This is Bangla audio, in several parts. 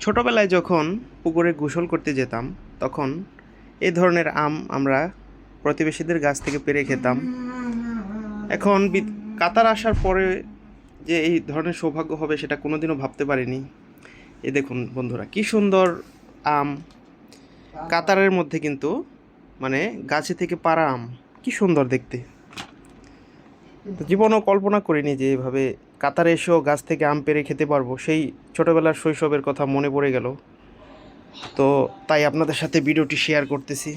ছোটবেলায় যখন পুকুরে গোসল করতে যেতাম তখন এই ধরনের আম আমরা প্রতিবেশীদের গাছ থেকে পেড়ে খেতাম। এখন কাতার আসার পরে যে এই ধরনের সৌভাগ্য হবে সেটা কোনোদিনও ভাবতে পারিনি। এই দেখুন বন্ধুরা, কি সুন্দর আম, কাতারের মধ্যে কিন্তু মানে গাছে থেকে পাড়া আম, কি সুন্দর দেখতে। তো জীবনও কল্পনা করিনি যে এইভাবে কাতারে এসেও গাছ থেকে আম পেড়ে খেতে পারবো। সেই ছোটবেলার শৈশবের কথা মনে পড়ে গেল। তো তাই আপনাদের সাথে ভিডিওটি শেয়ার করতেছি।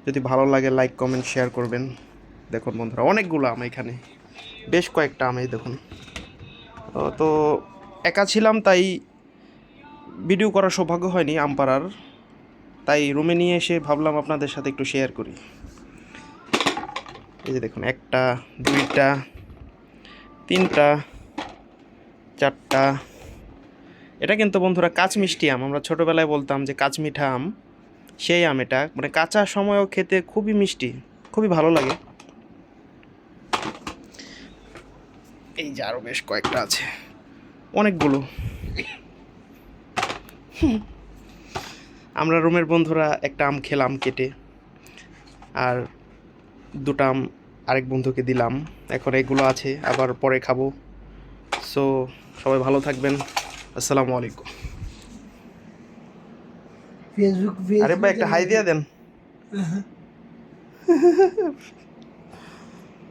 যদি ভালো লাগে লাইক কমেন্ট শেয়ার করবেন। দেখুন বন্ধুরা, অনেকগুলো আম এখানে, বেশ কয়েকটা আম, এই দেখুন। তো একা ছিলাম তাই ভিডিও করার সৌভাগ্য হয়নি আম পাড়ার, তাই রুমে নিয়ে এসে ভাবলাম আপনাদের সাথে একটু শেয়ার করি। এই যে দেখুন, একটা, দুইটা, তিনটা, চারটা। এটা কিন্তু বন্ধুরা কাঁচমিষ্টি আম, আমরা ছোটোবেলায় বলতাম যে কাঁচমিঠা আম, সেই আম। এটা মানে কাঁচা সময়ও খেতে খুবই মিষ্টি, খুবই ভালো লাগে। এই যে আরও বেশ কয়েকটা আছে, অনেকগুলো। আমরা রুমের বন্ধুরা একটা আম খেলাম কেটে, আর দুটা আম আরেক বন্ধুকে দিলাম। এখন এগুলো আছে, আবার পরে খাবো। সো সবাই ভালো থাকবেন। আসসালামু আলাইকুম। ফেসবুক পেজ আরে ভাই একটা হাই দিয়ে দেন।